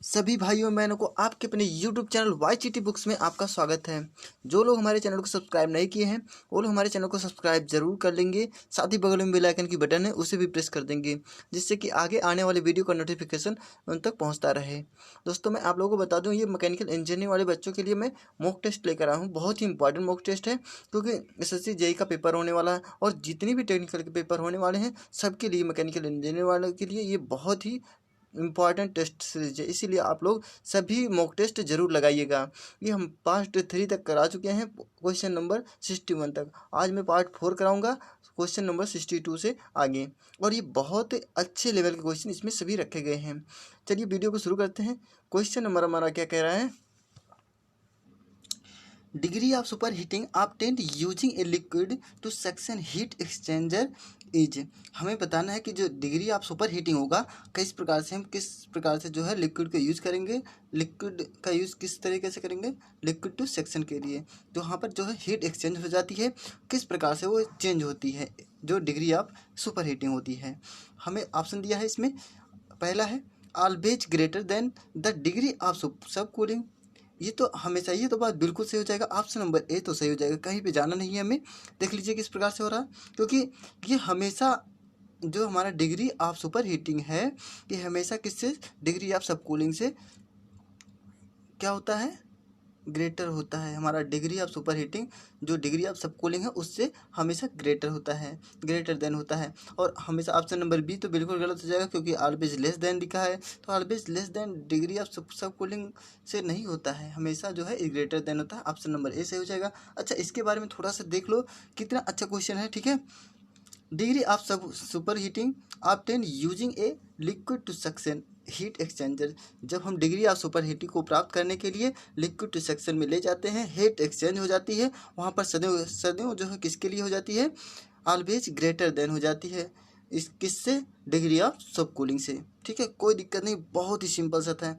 सभी भाइयों बहनों को आपके अपने YouTube चैनल YGT बुक्स में आपका स्वागत है। जो लोग हमारे चैनल को सब्सक्राइब नहीं किए हैं वो लोग हमारे चैनल को सब्सक्राइब जरूर कर लेंगे। साथ ही बगल में बेल आइकन की बटन है उसे भी प्रेस कर देंगे, जिससे कि आगे आने वाले वीडियो का नोटिफिकेशन उन तक पहुंचता रहे। दोस्तों, मैं आप लोगों को बता दूं, ये मैकेनिकल इंजीनियरिंग वाले बच्चों के लिए मैं मॉक टेस्ट लेकर आया हूँ। बहुत ही इंपॉर्टेंट मॉक टेस्ट है, क्योंकि SSC JEE का पेपर होने वाला है और जितनी भी टेक्निकल के पेपर होने वाले हैं सबके लिए, मैकेनिकल इंजीनियरिंग वालों के लिए ये बहुत ही इम्पॉर्टेंट टेस्ट सीरीज है। इसीलिए आप लोग सभी मॉक टेस्ट जरूर लगाइएगा। ये हम पार्ट 3 तक करा चुके हैं, क्वेश्चन नंबर 61 तक। आज मैं पार्ट 4 कराऊंगा, क्वेश्चन नंबर 62 से आगे। और ये बहुत अच्छे लेवल के क्वेश्चन इसमें सभी रखे गए हैं। चलिए वीडियो को शुरू करते हैं। क्वेश्चन नंबर हमारा क्या कह रहा है? Degree of super heating obtained using a liquid to suction heat exchanger is. हमें बताना है कि जो डिग्री ऑफ सुपर हीटिंग होगा किस प्रकार से, हम किस प्रकार से जो है लिक्विड का यूज़ करेंगे। लिक्विड का यूज़ किस तरीके से करेंगे? लिक्विड टू सेक्शन के लिए। तो वहाँ पर जो है हीट एक्सचेंज हो जाती है, किस प्रकार से वो चेंज होती है, जो डिग्री ऑफ सुपर हीटिंग होती है। हमें ऑप्शन दिया है इसमें, पहला है always greater than the degree of सब कूलिंग। ये तो हमेशा, ये तो बात बिल्कुल सही हो जाएगा। ऑप्शन नंबर ए तो सही हो जाएगा, कहीं पे जाना नहीं है हमें। देख लीजिए किस प्रकार से हो रहा है, क्योंकि ये हमेशा जो हमारा डिग्री ऑफ सुपर हीटिंग है, ये हमेशा किससे, डिग्री ऑफ सब कूलिंग से क्या होता है? ग्रेटर होता है। हमारा डिग्री ऑफ सुपर हीटिंग जो डिग्री ऑफ सब कूलिंग है उससे हमेशा ग्रेटर होता है, ग्रेटर देन होता है। और हमेशा ऑप्शन नंबर बी तो बिल्कुल गलत हो जाएगा, क्योंकि ऑलवेज लेस देन लिखा है। तो always less than degree of सब कूलिंग से नहीं होता है, हमेशा जो है ग्रेटर देन होता है। ऑप्शन नंबर ए सही हो जाएगा। अच्छा, इसके बारे में थोड़ा सा देख लो, कितना अच्छा क्वेश्चन है। ठीक है, degree of sub superheating obtain using a liquid to suction heat exchanger. जब हम डिग्री ऑफ सुपर हीटिंग को प्राप्त करने के लिए लिक्विड टू सेक्शन में ले जाते हैं, हीट एक्सचेंज हो जाती है। वहाँ पर सदैव सदैव जो है किसके लिए हो जाती है? ऑलवेज ग्रेटर देन हो जाती है। इस किससे? डिग्री ऑफ सब कूलिंग से। ठीक है, कोई दिक्कत नहीं, बहुत ही सिंपल सा था।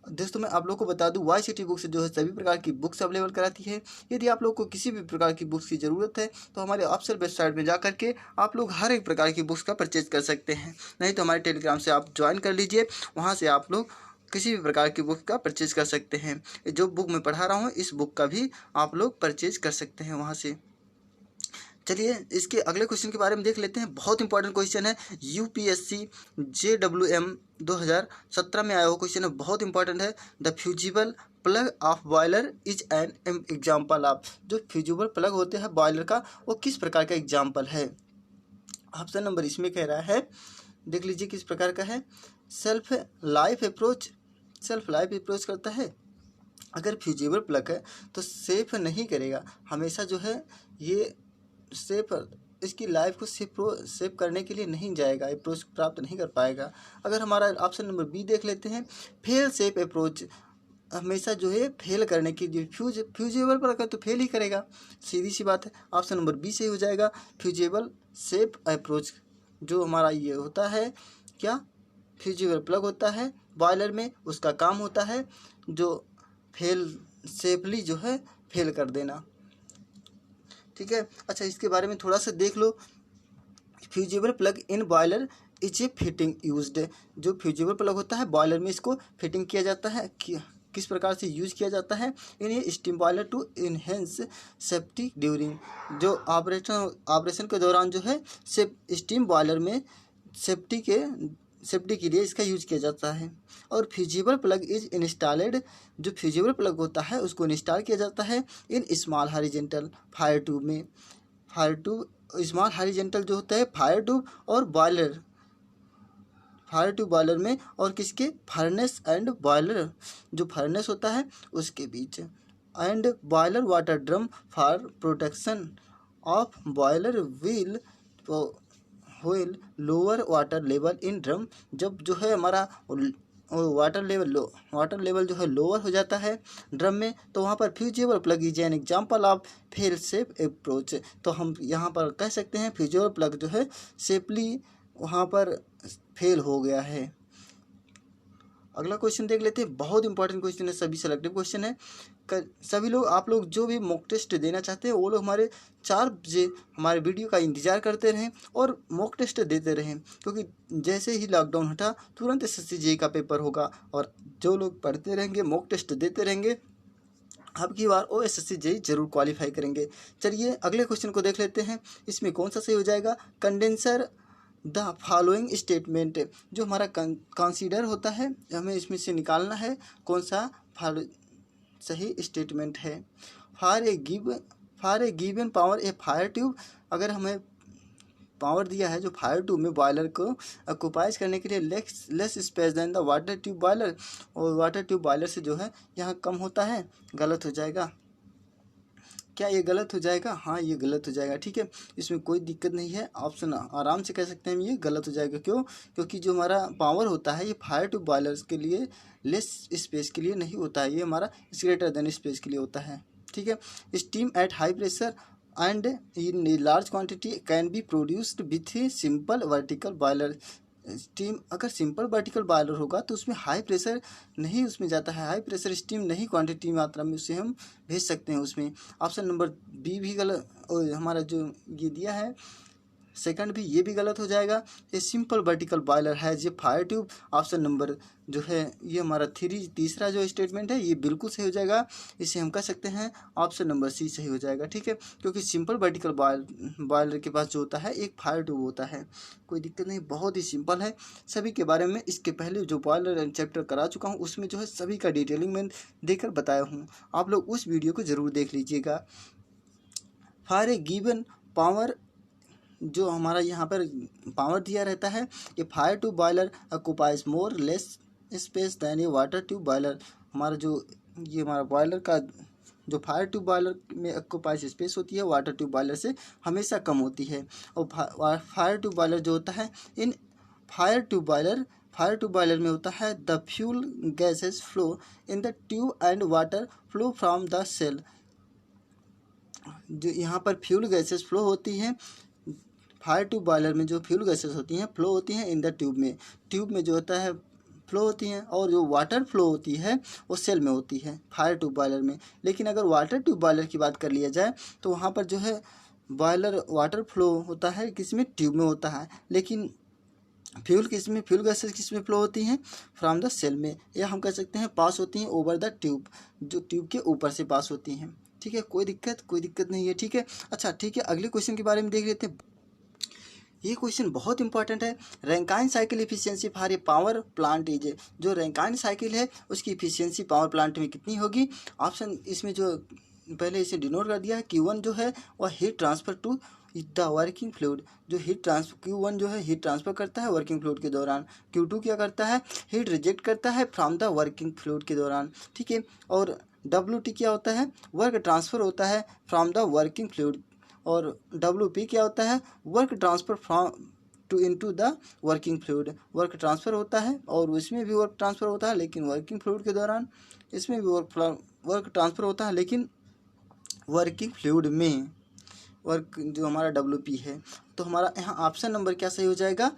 दोस्तों, मैं आप लोग को बता दूं, YCT बुक से जो है सभी प्रकार की बुक्स अवेलेबल कराती है। यदि आप लोग को किसी भी प्रकार की बुक्स की ज़रूरत है तो हमारे ऑफिशियल वेबसाइट में जा करके आप लोग हर एक प्रकार की बुक्स का परचेज कर सकते हैं। नहीं तो हमारे टेलीग्राम से आप ज्वाइन कर लीजिए, वहाँ से आप लोग किसी भी प्रकार की बुक का परचेज कर सकते हैं। जो बुक मैं पढ़ा रहा हूँ इस बुक का भी आप लोग परचेज कर सकते हैं वहाँ से। चलिए इसके अगले क्वेश्चन के बारे में देख लेते हैं। बहुत इंपॉर्टेंट क्वेश्चन है, UPSC JWM 2017 में आया हुआ क्वेश्चन है, बहुत इंपॉर्टेंट है। The fusible plug of boiler is an example of. जो फ्यूजिबल प्लग होते हैं बॉयलर का, वो किस प्रकार का एग्जाम्पल है? ऑप्शन नंबर इसमें कह रहा है, देख लीजिए किस प्रकार का है। Self life approach, self life approach करता है। अगर फ्यूजिबल प्लग है तो सेफ नहीं करेगा, हमेशा जो है ये सेफ, इसकी लाइफ को सेव करने के लिए नहीं जाएगा, अप्रोच प्राप्त नहीं कर पाएगा। अगर हमारा ऑप्शन नंबर बी देख लेते हैं, फेल सेफ अप्रोच, हमेशा जो है फेल करने की, जो फ्यूजेबल पर अगर तो फेल ही करेगा, सीधी सी बात है। ऑप्शन नंबर बी सही हो जाएगा, फ्यूजेबल सेफ अप्रोच। जो हमारा ये होता है क्या, फ्यूजेबल प्लग होता है बॉयलर में, उसका काम होता है जो फेल सेफली जो है फेल कर देना। ठीक है, अच्छा इसके बारे में थोड़ा सा देख लो। Fusible plug in boiler is a fitting used. जो फ्यूजिबल प्लग होता है बॉयलर में, इसको फिटिंग किया जाता है। किस प्रकार से यूज किया जाता है? In a steam boiler to enhance safety during. जो ऑपरेशन के दौरान जो है स्टीम बॉयलर में सेफ्टी के लिए इसका यूज किया जाता है। और फ्यूजिबल प्लग इज इंस्टॉलेड, जो फ्यूजिबल प्लग होता है उसको इंस्टॉल किया जाता है in small horizontal fire tube में। फायर ट्यूब, स्मॉल हॉरिजॉन्टल जो होता है फायर ट्यूब और बॉयलर, फायर ट्यूब बॉयलर में, और किसके? फर्नेस एंड बॉयलर, जो फर्नेस होता है उसके बीच। And boiler water drum for protection of boiler wheel lower water level in drum. जब जो है हमारा वाटर लेवल जो है लोअर हो जाता है ड्रम में, तो वहाँ पर fusible plug is an example of fail safe approach. तो हम यहाँ पर कह सकते हैं फ्यूजिबल प्लग जो है सेफली वहाँ पर फेल हो गया है। अगला क्वेश्चन देख लेते हैं, बहुत इंपॉर्टेंट क्वेश्चन है, सभी सेलेक्टिव क्वेश्चन है। सभी लोग, आप लोग जो भी मॉक टेस्ट देना चाहते हैं वो लोग हमारे 4 बजे हमारे वीडियो का इंतजार करते रहें और मॉक टेस्ट देते रहें, क्योंकि जैसे ही लॉकडाउन हटा तुरंत SSC JEE का पेपर होगा और जो लोग पढ़ते रहेंगे, मॉक टेस्ट देते रहेंगे, अब की बार वो SSC JEE जरूर क्वालिफाई करेंगे। चलिए अगले क्वेश्चन को देख लेते हैं, इसमें कौन सा सही हो जाएगा। कंडेंसर द फॉलोइंग स्टेटमेंट, जो हमारा कंसीडर होता है, हमें इसमें से निकालना है कौन सा सही स्टेटमेंट है। For a given power a fire tube, अगर हमें पावर दिया है जो फायर ट्यूब में बॉयलर को ऑक्यूपाइज करने के लिए less space than the water tube boiler, और वाटर ट्यूब बॉयलर से जो है यहाँ कम होता है, गलत हो जाएगा। क्या ये गलत हो जाएगा? हाँ, ये गलत हो जाएगा। ठीक है, इसमें कोई दिक्कत नहीं है, ऑप्शन आराम से कह सकते हैं ये गलत हो जाएगा। क्यों? क्योंकि जो हमारा पावर होता है ये फायर ट्यूब बॉयलर्स के लिए लेस स्पेस के लिए नहीं होता है, ये हमारा ग्रेटर देन स्पेस के लिए होता है। ठीक है, steam at high pressure and in large quantity can be produced with a simple vertical boiler. Steam अगर सिंपल वर्टिकल बॉयलर होगा तो उसमें हाई प्रेशर नहीं उसमें जाता है, हाई प्रेशर स्टीम नहीं क्वांटिटी मात्रा में उसे हम भेज सकते हैं उसमें। ऑप्शन नंबर बी भी गलत, और हमारा जो ये दिया है सेकंड भी, ये भी गलत हो जाएगा। ये सिंपल वर्टिकल बॉयलर है ये फायर ट्यूब। ऑप्शन नंबर जो है ये हमारा तीसरा जो स्टेटमेंट है ये बिल्कुल सही हो जाएगा, इसे हम कह सकते हैं ऑप्शन नंबर सी सही हो जाएगा। ठीक है, क्योंकि सिंपल वर्टिकल बॉयलर के पास जो होता है एक फायर ट्यूब होता है, कोई दिक्कत नहीं, बहुत ही सिंपल है। सभी के बारे में इसके पहले जो बॉयलर चैप्टर करा चुका हूँ उसमें जो है सभी का डिटेलिंग में देकर बताया हूँ, आप लोग उस वीडियो को ज़रूर देख लीजिएगा। फॉर ए गिवन पावर, जो हमारा यहाँ पर पावर दिया रहता है, ये fire tube boiler occupies more less space than a water tube boiler. हमारा जो ये हमारा बॉयलर का जो फायर ट्यूब बॉयलर में ऑक्यूपाइज स्पेस होती है वाटर ट्यूब बॉयलर से हमेशा कम होती है। और फायर ट्यूब बॉयलर जो होता है, इन फायर ट्यूब बॉयलर में होता है the fuel gases flow in the tube and water flow from the shell. जो यहाँ पर फ्यूल गैसेस फ्लो होती हैं, फायर ट्यूब बॉयलर में जो फ्यूल गैसेस होती हैं फ्लो होती हैं इन द ट्यूब में जो होता है फ्लो होती हैं, और जो वाटर फ्लो होती है वो सेल में होती है फायर ट्यूब बॉयलर में। लेकिन अगर वाटर ट्यूब बॉयलर की बात कर लिया जाए तो वहाँ पर जो है बॉयलर वाटर फ्लो होता है किसमें, ट्यूब में होता है, लेकिन फ्यूल गैसेस किस में फ्लो होती हैं, फ्रॉम द सेल में, या हम कह सकते हैं पास होती हैं ओवर द ट्यूब, जो ट्यूब के ऊपर से पास होती हैं। ठीक है, कोई दिक्कत नहीं है। ठीक है, अच्छा ठीक है, अगले क्वेश्चन के बारे में देख लेते हैं। ये क्वेश्चन बहुत इंपॉर्टेंट है। Rankine cycle efficiency for a power plant is, जो रैंकाइन साइकिल है उसकी इफिशियंसी पावर प्लांट में कितनी होगी। ऑप्शन इसमें जो पहले इसे डिनोट कर दिया है, Q1 जो है वह heat transfer to the working fluid, जो Q1 जो है हीट ट्रांसफर करता है वर्किंग फ्लूइड के दौरान। Q2 क्या करता है, हीट रिजेक्ट करता है फ्रॉम द वर्किंग फ्लूइड के दौरान। ठीक है, और WT क्या होता है, वर्क ट्रांसफर होता है फ्रॉम द वर्किंग फ्लूइड, और WP क्या होता है, work transfer from to into the working fluid. Work transfer होता है और उसमें भी वर्क ट्रांसफ़र होता है, लेकिन वर्किंग फ्लूइड के दौरान इसमें भी वर्क ट्रांसफ़र होता है, लेकिन वर्किंग फ्लूइड में वर्क जो हमारा WP है। तो हमारा यहाँ ऑप्शन नंबर क्या सही हो जाएगा,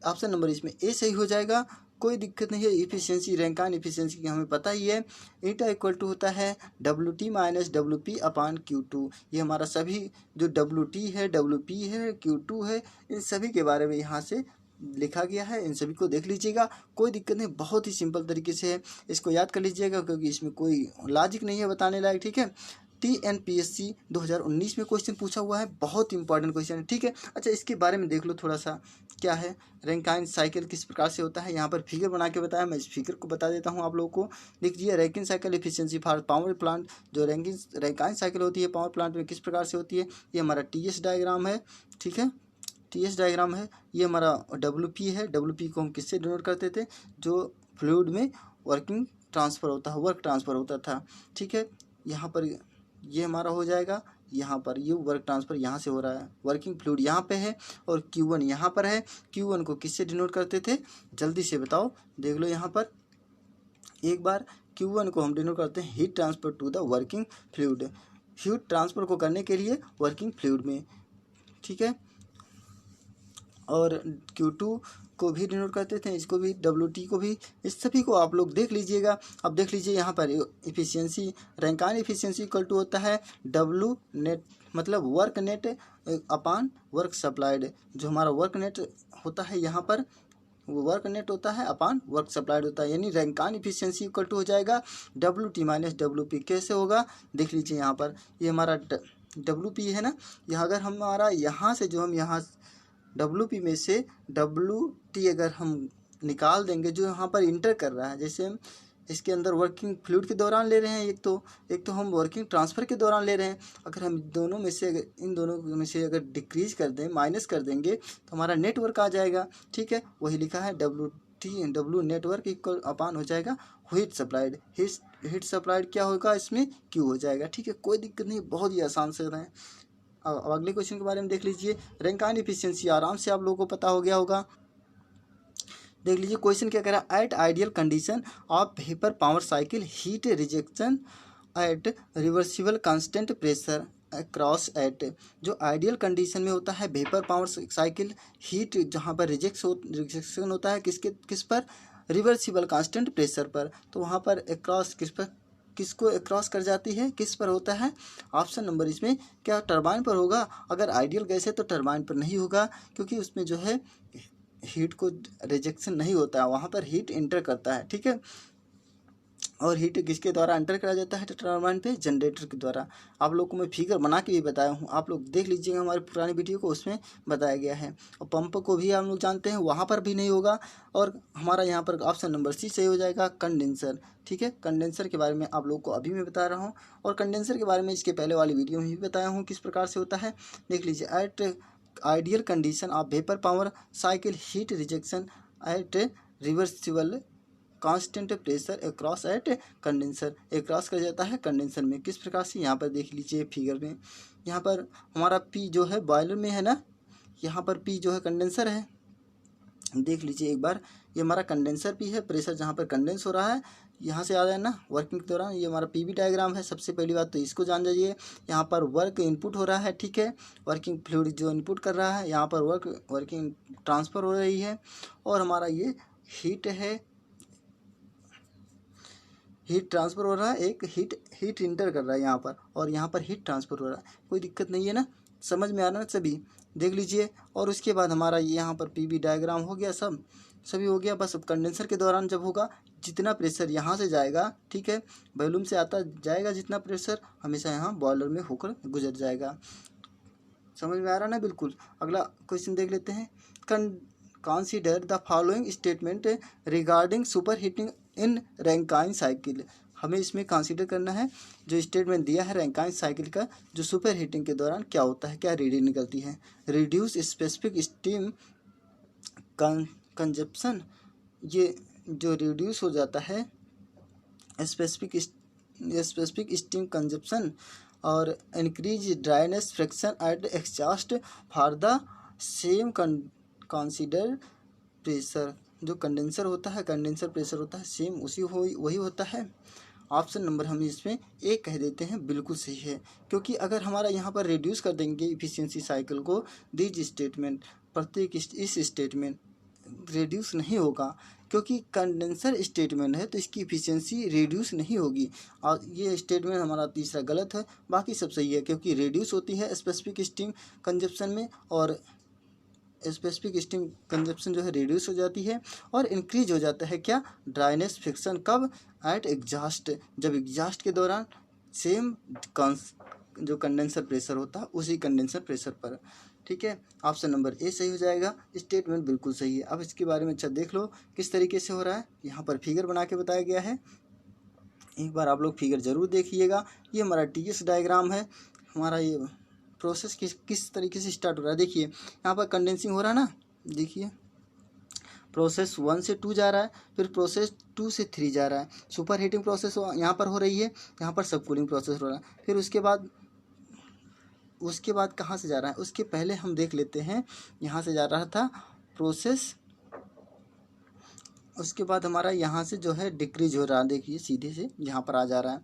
ऑप्शन नंबर इसमें ए सही हो जाएगा। कोई दिक्कत नहीं है। इफिशियंसी, रैंकाइन इफिशियंसी की हमें पता ही है, ईटा इक्वल टू होता है WT माइनस WP अपान Q2। ये हमारा सभी जो WT है, WP है, Q2 है, इन सभी के बारे में यहाँ से लिखा गया है, इन सभी को देख लीजिएगा। कोई दिक्कत नहीं, बहुत ही सिंपल तरीके से है, इसको याद कर लीजिएगा क्योंकि इसमें कोई लॉजिक नहीं है बताने लायक। ठीक है, TNPSC 2019 में क्वेश्चन पूछा हुआ है, बहुत इंपॉर्टेंट क्वेश्चन है। ठीक है, अच्छा इसके बारे में देख लो थोड़ा सा क्या है, रैंकाइन साइकिल किस प्रकार से होता है। यहाँ पर फिगर बना के बताया, मैं इस फिगर को बता देता हूँ आप लोगों को। लिखिए Rankine cycle efficiency for power plant, जो रैंकाइन साइकिल होती है पावर प्लांट में किस प्रकार से होती है। ये हमारा TS डायग्राम है। ठीक है, TS डायग्राम है। ये हमारा WP है, WP को हम किससे डिनोट करते थे, जो फ्लूइड में वर्किंग ट्रांसफ़र होता है, वर्क ट्रांसफ़र होता था। ठीक है, यहाँ पर ये हमारा हो जाएगा, यहाँ पर ये वर्क ट्रांसफ़र यहाँ से हो रहा है, वर्किंग फ्लूइड यहाँ पे है और Q1 यहाँ पर है। Q1 को किससे डिनोट करते थे, जल्दी से बताओ, देख लो यहाँ पर एक बार। Q1 को हम डिनोट करते हैं heat transfer to the working fluid, heat transfer को करने के लिए वर्किंग फ्लूइड में। ठीक है, और Q2 को भी डिनोट करते थे, इसको भी WT को भी, इस सभी को आप लोग देख लीजिएगा। अब देख लीजिए यहाँ पर efficiency, Rankine efficiency equal to होता है W नेट, मतलब work net upon work supplied. जो हमारा वर्क नेट होता है यहाँ पर, वो वर्क नेट होता है अपान वर्क सप्लाइड होता है, यानी रैंकाइन इफिशियंसी इक्वल टू हो जाएगा WT माइनस WP। कैसे होगा देख लीजिए यहाँ पर, ये हमारा WP है ना, यहाँ अगर हमारा यहाँ से जो हम यहाँ WP में से WT अगर हम निकाल देंगे, जो यहाँ पर इंटर कर रहा है, जैसे हम इसके अंदर वर्किंग फ्लूइड के दौरान ले रहे हैं, एक तो हम वर्किंग ट्रांसफ़र के दौरान ले रहे हैं। अगर हम दोनों में से इन दोनों में से अगर डिक्रीज कर दें, माइनस कर देंगे, तो हमारा नेटवर्क आ जाएगा। ठीक है, वही लिखा है W नेटवर्क इक्वल अपान हो जाएगा हीट सप्लाइड। हीट सप्लाइड क्या होगा इसमें, Q हो जाएगा। ठीक है, कोई दिक्कत नहीं, बहुत ही आसान से है। अब अगले क्वेश्चन के बारे में देख लीजिए। रैंकाइन इफिशियंसी आराम से आप लोगों को पता हो गया होगा। देख लीजिए क्वेश्चन क्या कह रहा है, at ideal condition of vapour power cycle heat rejection at reversible constant pressure across at. जो आइडियल कंडीशन में होता है वेपर पावर साइकिल, हीट जहाँ पर रिजेक्शन होता है किस पर, रिवर्सिबल कांस्टेंट प्रेशर पर, तो वहाँ पर अक्रॉस किसको अक्रॉस कर जाती है, किस पर होता है, ऑप्शन नंबर इसमें क्या टरबाइन पर होगा। अगर आइडियल गैस है तो टरबाइन पर नहीं होगा, क्योंकि उसमें जो है हीट को रिजेक्शन नहीं होता है, वहाँ पर हीट इंटर करता है। ठीक है, और हीट किसके द्वारा इंटर करा जाता है टरबाइन पे, जनरेटर के द्वारा। आप लोग को मैं फिगर बना के भी बताया हूँ, आप लोग देख लीजिएगा हमारी पुरानी वीडियो को, उसमें बताया गया है। और पंप को भी हम लोग जानते हैं, वहाँ पर भी नहीं होगा। और हमारा यहाँ पर ऑप्शन नंबर C सही हो जाएगा, कंडेंसर। ठीक है, कंडेंसर के बारे में आप लोग को अभी मैं बता रहा हूँ, और कंडेंसर के बारे में इसके पहले वाली वीडियो में भी बताया हूँ किस प्रकार से होता है। देख लीजिए, at ideal condition of vapour power cycle heat rejection at reversible constant pressure across at condenser, across कर जाता है कंडेंसर में। किस प्रकार से, यहाँ पर देख लीजिए फिगर में, यहाँ पर हमारा P जो है बॉयलर में है ना, यहाँ पर P जो है कंडेंसर है। देख लीजिए एक बार, ये हमारा कंडेंसर P है, प्रेशर जहाँ पर कंडेंस हो रहा है, यहाँ से आ रहा है ना वर्किंग के दौरान। ये हमारा PV डायग्राम है। सबसे पहली बात तो इसको जान जाइए, यहाँ पर वर्क इनपुट हो रहा है। ठीक है, वर्किंग फ्लूइड जो इनपुट कर रहा है, यहाँ पर वर्किंग ट्रांसफ़र हो रही है, और हमारा ये हीट है, हीट ट्रांसफ़र हो रहा है, एक हीट इंटर कर रहा है यहाँ पर, और यहाँ पर हीट ट्रांसफ़र हो रहा है। कोई दिक्कत नहीं है ना, समझ में आ रहा है सभी, देख लीजिए। और उसके बाद हमारा यहाँ पर PV डायग्राम हो गया, सभी हो गया। बस अब कंडेंसर के दौरान जब होगा, जितना प्रेशर यहाँ से जाएगा, ठीक है, वॉल्यूम से आता जाएगा, जितना प्रेशर हमेशा यहाँ बॉयलर में होकर गुजर जाएगा। समझ में आ रहा ना बिल्कुल। अगला क्वेश्चन देख लेते हैं। Consider the following statement regarding superheating in Rankine cycle. हमें इसमें कंसीडर करना है जो स्टेटमेंट दिया है रैंकाइन साइकिल का, जो सुपर हीटिंग के दौरान क्या होता है, क्या रीडिंग निकलती है। रिड्यूस स्पेसिफिक स्टीम कंजप्शन, ये जो रिड्यूस हो जाता है स्पेसिफिक स्टीम कंजप्शन, और increase dryness friction at exhaust for the same consider pressure. जो कंडेंसर होता है, कंडेंसर प्रेशर होता है, सेम वही होता है। ऑप्शन नंबर हम इसमें A कह देते हैं, बिल्कुल सही है। क्योंकि अगर हमारा यहाँ पर रिड्यूस कर देंगे इफिशियंसी साइकिल को, दीज स्टेटमेंट, प्रत्येक इस स्टेटमेंट रिड्यूस नहीं होगा, क्योंकि कंडेंसर स्टेटमेंट है तो इसकी इफिशियंसी रिड्यूस नहीं होगी। और ये स्टेटमेंट हमारा तीसरा गलत है, बाकी सब सही है, क्योंकि रिड्यूस होती है स्पेसिफिक स्टीम कंजप्शन में, और स्पेसिफिक स्टीम कंजप्शन जो है रिड्यूस हो जाती है, और इंक्रीज हो जाता है क्या, ड्राइनेस फ्रिक्शन। कब, एट एग्जॉस्ट, जब एग्जॉस्ट के दौरान सेम जो कंडेंसर प्रेशर होता है उसी कंडेंसर प्रेशर पर। ठीक है, ऑप्शन नंबर A सही हो जाएगा, स्टेटमेंट बिल्कुल सही है। अब इसके बारे में अच्छा देख लो किस तरीके से हो रहा है, यहाँ पर फिगर बना के बताया गया है, एक बार आप लोग फिगर ज़रूर देखिएगा। ये हमारा TS डायग्राम है, हमारा ये प्रोसेस किस तरीके से स्टार्ट हो रहा है। देखिए यहाँ पर कंडेंसिंग हो रहा है ना, देखिए प्रोसेस 1 से 2 जा रहा है, फिर प्रोसेस 2 से 3 जा रहा है। सुपर हीटिंग प्रोसेस यहाँ पर हो रही है, यहाँ पर सब कूलिंग प्रोसेस हो रहा है। फिर उसके बाद कहाँ से जा रहा है, उसके पहले हम देख लेते हैं। यहाँ से जा रहा था प्रोसेस, उसके बाद हमारा यहाँ से जो है डिक्रीज हो रहा है, देखिए सीधे से यहाँ पर आ जा रहा है।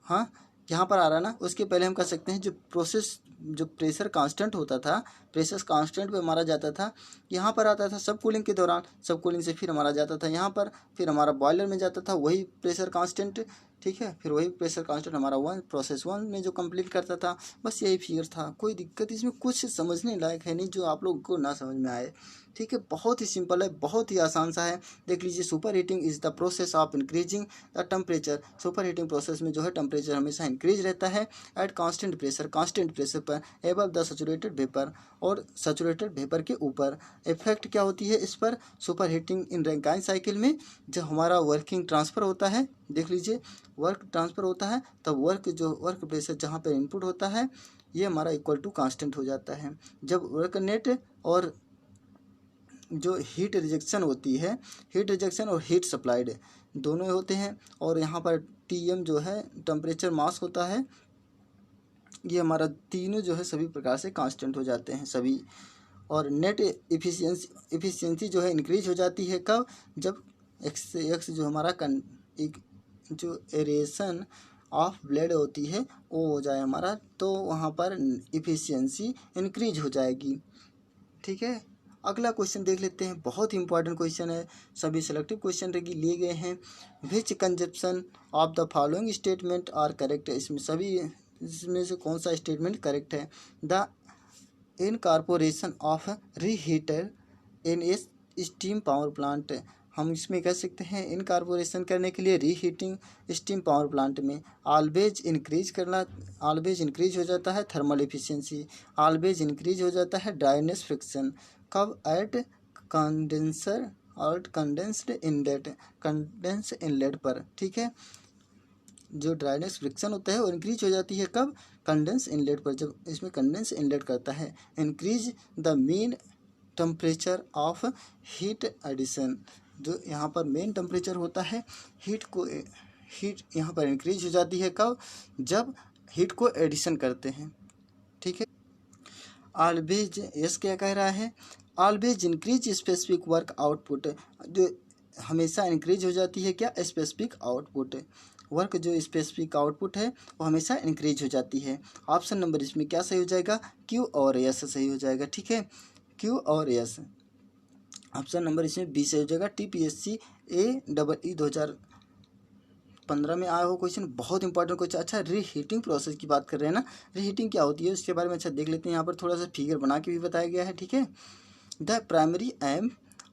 हाँ, यहाँ पर आ रहा है ना, उसके पहले हम कर सकते हैं जो प्रोसेस, जो प्रेशर कांस्टेंट होता था, प्रेशर कांस्टेंट पे मारा जाता था, यहाँ पर आता था सब कूलिंग के दौरान, सब कूलिंग से फिर मारा जाता था यहाँ पर, फिर हमारा बॉयलर में जाता था वही प्रेशर कांस्टेंट, ठीक है, फिर वही प्रेशर कांस्टेंट हमारा प्रोसेस वन में जो कंप्लीट करता था। बस यही फिगर था, कोई दिक्कत इसमें कुछ समझने लायक है नहीं जो आप लोगों को ना समझ में आए, ठीक है। बहुत ही सिंपल है, बहुत ही आसान सा है। देख लीजिए, super heating is the process of increasing the temperature. Super heating process में जो है टेम्परेचर हमेशा इंक्रीज रहता है एट कांस्टेंट प्रेशर पर एबव द सैचुरेटेड वेपर, और सैचुरेटेड वेपर के ऊपर। इफेक्ट क्या होती है इस पर, super heating in Rankine cycle में जब हमारा वर्किंग ट्रांसफ़र होता है, देख लीजिए वर्क ट्रांसफ़र होता है तब वर्क प्रेशर जहाँ पर इनपुट होता है ये हमारा इक्वल टू कांस्टेंट हो जाता है। जब वर्क नेट और जो हीट रिजेक्शन होती है, हीट रिजेक्शन और हीट सप्लाइड दोनों होते हैं, और यहाँ पर टीएम जो है टेम्परेचर मास होता है, ये हमारा तीनों जो है सभी प्रकार से कांस्टेंट हो जाते हैं सभी। और नेट इफिशियंसी जो है इंक्रीज हो जाती है कब, जब एक्स जो हमारा जो एरेशन ऑफ ब्लेड होती है वो हो जाए हमारा, तो वहाँ पर इफिशियंसी इंक्रीज हो जाएगी, ठीक है। अगला क्वेश्चन देख लेते हैं, बहुत ही इंपॉर्टेंट क्वेश्चन है, सभी सेलेक्टिव क्वेश्चन लिए गए हैं। Which consumption of the following statement are correct. इसमें से कौन सा स्टेटमेंट करेक्ट है। The incorporation of reheater in a steam power plant, हम इसमें कह सकते हैं इनकॉर्पोरेशन करने के लिए रीहीटिंग स्टीम पावर प्लांट में ऑलवेज इंक्रीज हो जाता है थर्मल एफिशिएंसी, ऑलवेज इंक्रीज हो जाता है ड्राइनेस फ्रिक्शन, कब एट कंडेंसर और कंडेंस्ड इनलेट पर, ठीक है। जो ड्राइनेस फ्रिक्शन होता है वो इंक्रीज हो जाती है कब, कंडेंस इनलेट पर, जब इसमें कंडेंस इनलेट करता है। Increase the mean temperature of heat addition, जो यहाँ पर मेन टेम्परेचर होता है हीट यहाँ पर इंक्रीज हो जाती है कब, जब हीट को एडिशन करते हैं, ठीक है। ऑलवेज यस क्या कह रहा है, always increase specific work output, जो हमेशा इंक्रीज हो जाती है क्या, स्पेसिफिक आउटपुट, वर्क जो स्पेसिफिक आउटपुट है वो हमेशा इंक्रीज हो जाती है। ऑप्शन नंबर इसमें क्या सही हो जाएगा, क्यू और यस सही हो जाएगा, ठीक है, क्यू और यस। ऑप्शन नंबर इसमें बी सही हो जाएगा। TPSC AEE 2015 में आया हो क्वेश्चन, बहुत इंपॉर्टेंट क्वेश्चन। अच्छा, रीहीटिंग प्रोसेस की बात कर रहे हैं ना, रीहीटिंग क्या होती है उसके बारे में अच्छा देख लेते हैं। यहाँ पर थोड़ा सा फिगर बना के भी बताया गया है, ठीक है। The primary aim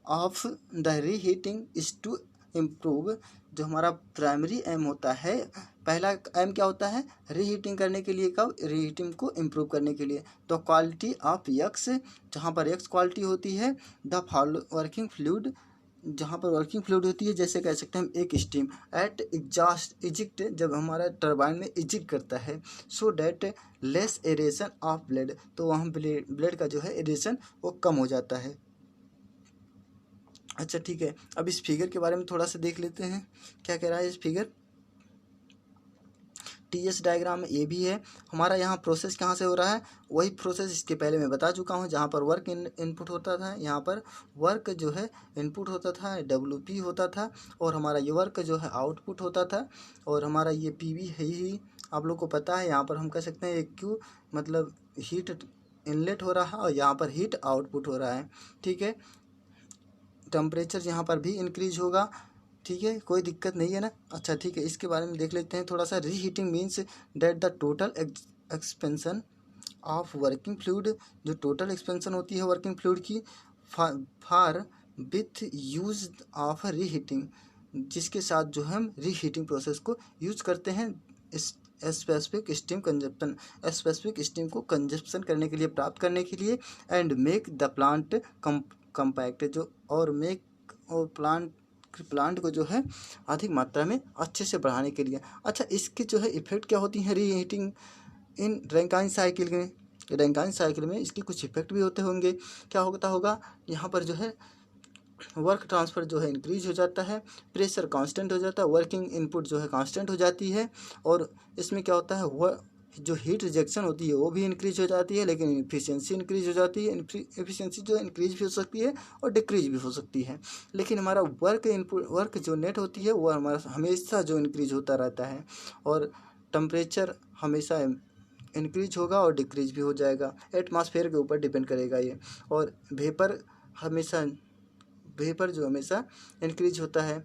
of the reheating is to improve, जो हमारा प्राइमरी एम होता है, पहला एम क्या होता है, रीहीटिंग करने के लिए, कब, रीहीटिंग को इम्प्रूव करने के लिए। तो क्वालिटी ऑफ यक्स, जहाँ पर यक्स क्वालिटी होती है, द वर्किंग फ्लूइड, जहाँ पर वर्किंग फ्लूइड होती है, जैसे कह सकते हैं हम एक स्टीम एट एग्जॉस्ट इजिक्ट, जब हमारा टरबाइन में इजिक्ट करता है, so that less aeration of blade, तो वहाँ ब्लेड का जो है एरेशन वो कम हो जाता है। अच्छा ठीक है, अब इस फिगर के बारे में थोड़ा सा देख लेते हैं, क्या कह रहा है इस फिगर। TS डायग्राम में ये भी है हमारा, यहाँ प्रोसेस कहाँ से हो रहा है, वही प्रोसेस इसके पहले मैं बता चुका हूँ, जहाँ पर वर्क इनपुट होता था, यहाँ पर वर्क जो है इनपुट होता था, WP होता था, और हमारा ये वर्क जो है आउटपुट होता था, और हमारा ये PV है ही आप लोग को पता है। यहाँ पर हम कह सकते हैं Q मतलब हीट इनलेट हो रहा है, और यहाँ पर हीट आउटपुट हो रहा है, ठीक है। टेम्परेचर यहाँ पर भी इंक्रीज होगा, ठीक है, कोई दिक्कत नहीं है ना। अच्छा ठीक है, इसके बारे में देख लेते हैं थोड़ा सा। Reheating means that the total expansion of working fluid, जो टोटल एक्सपेंशन होती है वर्किंग फ्लूइड की for with use of reheating, जिसके साथ जो हम रीहीटिंग प्रोसेस को यूज करते हैं specific steam consumption, specific steam को कंजप्शन करने के लिए, प्राप्त करने के लिए, and make the plant compact, जो और मेक और प्लांट को जो है अधिक मात्रा में अच्छे से बढ़ाने के लिए। अच्छा, इसके जो है इफेक्ट क्या होती हैं रीहीटिंग इन रैंकाइन साइकिल में, रैंकाइन साइकिल में इसके कुछ इफेक्ट भी होते होंगे। क्या होता होगा, यहाँ पर जो है वर्क ट्रांसफ़र जो है इंक्रीज हो जाता है, प्रेशर कांस्टेंट हो जाता है, वर्किंग इनपुट जो है कांस्टेंट हो जाती है, और इसमें क्या होता है, वह जो हीट रिजेक्शन होती है वो भी इंक्रीज हो जाती है, लेकिन एफिशिएंसी इंक्रीज हो जाती है। एफिशिएंसी जो इंक्रीज भी हो सकती है और डिक्रीज भी हो सकती है, लेकिन हमारा वर्क जो नेट होती है वो हमारा हमेशा जो इंक्रीज होता रहता है। और टेम्परेचर हमेशा इंक्रीज होगा और डिक्रीज भी हो जाएगा, एटमॉस्फेयर के ऊपर डिपेंड करेगा ये। और वेपर जो हमेशा इंक्रीज होता है,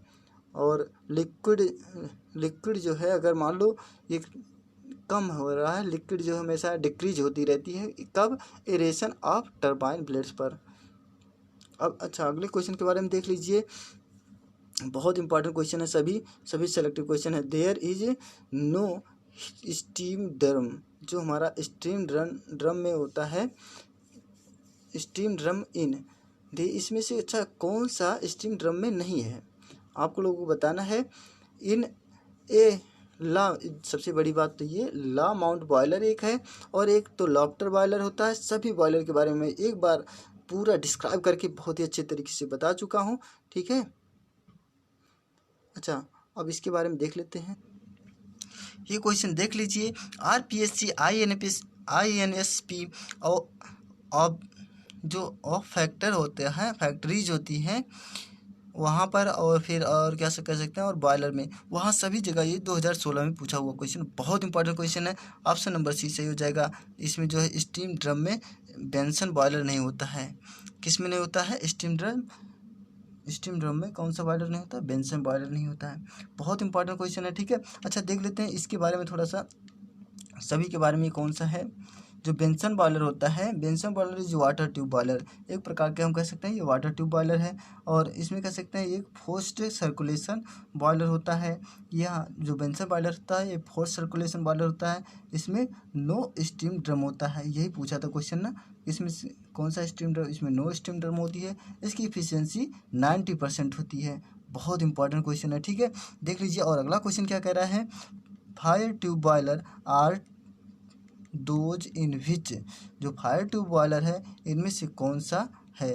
और लिक्विड जो है अगर मान लो ये कम हो रहा है, लिक्विड जो हमेशा डिक्रीज होती रहती है, कब? एरेशन ऑफ टरबाइन ब्लेड्स पर। अब अच्छा, अगले क्वेश्चन के बारे में देख लीजिए, बहुत इंपॉर्टेंट क्वेश्चन है, सभी सेलेक्टिव क्वेश्चन है। There is no steam drum, जो हमारा स्टीम ड्रम में होता है, स्टीम ड्रम इन दे, इसमें से अच्छा कौन सा स्टीम ड्रम में नहीं है, आपको लोगों को बताना है। इन ए ला, सबसे बड़ी बात तो ये ला माउंट बॉयलर एक है, और एक तो लॉफ्टर बॉयलर होता है। सभी बॉयलर के बारे में एक बार पूरा डिस्क्राइब करके बहुत ही अच्छे तरीके से बता चुका हूँ, ठीक है। अच्छा, अब इसके बारे में देख लेते हैं। ये क्वेश्चन देख लीजिए, आरपीएससी आईएनएसपी और जो ऑफ फैक्टर होते हैं, फैक्ट्रीज होती हैं वहाँ पर, और फिर और क्या कह सकते हैं, और बॉयलर में, वहाँ सभी जगह ये 2016 में पूछा हुआ क्वेश्चन, बहुत इंपॉर्टेंट क्वेश्चन है। ऑप्शन नंबर सी सही हो जाएगा। इसमें जो है स्टीम ड्रम में बेंसन बॉयलर नहीं होता है। किस में नहीं होता है? स्टीम ड्रम में कौन सा बॉयलर नहीं होता? बेंसन बॉयलर नहीं होता है। बहुत इंपॉर्टेंट क्वेश्चन है, ठीक है। अच्छा, देख लेते हैं इसके बारे में थोड़ा सा, सभी के बारे में कौन सा है। जो बेंसन बॉयलर होता है, Benson boiler is water tube boiler, एक प्रकार के हम कह सकते हैं ये वाटर ट्यूब बॉयलर है। और इसमें कह सकते हैं एक फोर्स्ड सर्कुलेशन बॉयलर होता है। यह जो बेंसन बॉयलर होता है ये फोर्स्ड सर्कुलेशन बॉयलर होता है। इसमें नो स्टीम ड्रम होता है, यही पूछा था क्वेश्चन ना, इसमें कौन सा स्टीम ड्रम? इसमें नो स्टीम ड्रम होती है। इसकी इफिशियंसी 90% होती है। बहुत इंपॉर्टेंट क्वेश्चन है, ठीक है। देख लीजिए, और अगला क्वेश्चन क्या कह रहा है, fire tube boiler are those in which, जो फायर ट्यूब बॉयलर है इनमें से कौन सा है?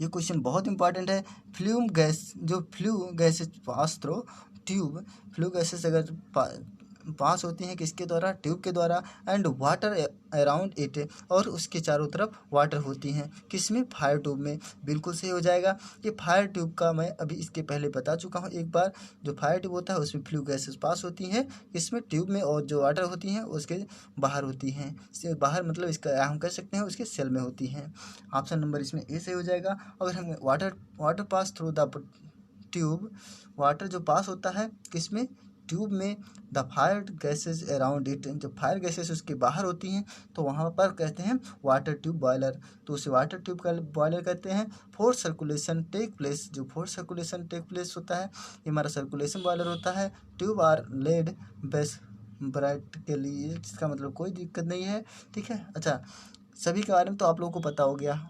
ये क्वेश्चन बहुत इंपॉर्टेंट है। फ्लूम गैस, जो flu gases pass through tube, flu gases अगर पास होती हैं किसके द्वारा? ट्यूब के द्वारा, एंड वाटर अराउंड इट, और उसके चारों तरफ वाटर होती हैं, किसमें? फायर ट्यूब में। बिल्कुल सही हो जाएगा। ये फायर ट्यूब का मैं अभी इसके पहले बता चुका हूँ एक बार। जो फायर ट्यूब होता है उसमें फ्लू गैसेस पास होती हैं, इसमें ट्यूब में, और जो वाटर होती हैं उसके बाहर होती हैं। इससे बाहर मतलब इसका हम कह सकते हैं उसके सेल में होती हैं। ऑप्शन नंबर इसमें ए सही हो जाएगा। अगर हम water pass through the tube, water जो पास होता है किसमें? ट्यूब में, the fire gases around it, जब फायर गैसेज उसके बाहर होती हैं तो वहाँ पर कहते हैं वाटर ट्यूब बॉयलर, तो उसे वाटर ट्यूब का बॉयलर कहते हैं। फोर्स सर्कुलेशन टेक प्लेस, जो फोर्स सर्कुलेशन टेक प्लेस होता है ये हमारा सर्कुलेशन बॉयलर होता है। Tube are laid base bright के लिए, इसका मतलब कोई दिक्कत नहीं है, ठीक है। अच्छा, सभी के बारे में तो आप लोगों को पता हो गया,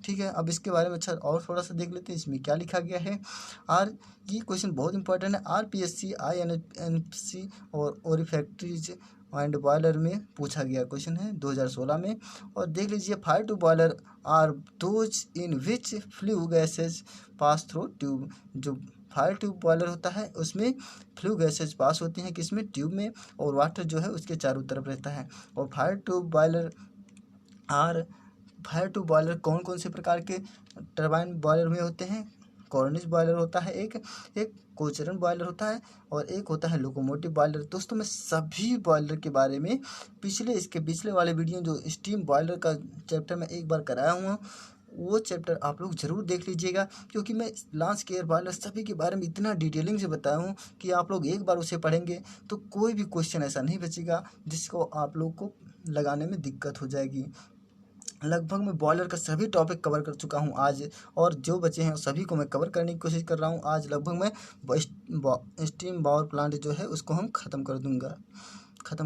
ठीक है। अब इसके बारे में अच्छा और थोड़ा सा देख लेते हैं इसमें क्या लिखा गया है। ये क्वेश्चन बहुत इंपॉर्टेंट है। आरपीएससी आईएनएसपी और फैक्ट्रीज एंड बॉयलर में पूछा गया क्वेश्चन है 2016 में। और देख लीजिए, fire tube boiler are those in which flue gases pass through tube, जो फायर ट्यूब बॉयलर होता है उसमें फ्लू गैसेज पास होती हैं किसमें? ट्यूब में, और वाटर जो है उसके चारों तरफ रहता है। और फायर ट्यूब बॉयलर कौन कौन से प्रकार के टरबाइन बॉयलर में होते हैं? कॉर्निश बॉयलर होता है एक कोचरन बॉयलर होता है, और एक होता है लोकोमोटिव बॉयलर। दोस्तों, मैं सभी बॉयलर के बारे में पिछले वाले वीडियो जो स्टीम बॉयलर का चैप्टर में एक बार कराया हुआ, वो चैप्टर आप लोग ज़रूर देख लीजिएगा, क्योंकि मैं लार्ज स्केल बॉयलर सभी के बारे में इतना डिटेलिंग से बताया हूँ कि आप लोग एक बार उसे पढ़ेंगे तो कोई भी क्वेश्चन ऐसा नहीं बचेगा जिसको आप लोग को लगाने में दिक्कत हो जाएगी। लगभग मैं बॉयलर का सभी टॉपिक कवर कर चुका हूं आज, और जो बचे हैं सभी को मैं कवर करने की कोशिश कर रहा हूं। आज लगभग मैं स्टीम पावर प्लांट जो है उसको हम ख़त्म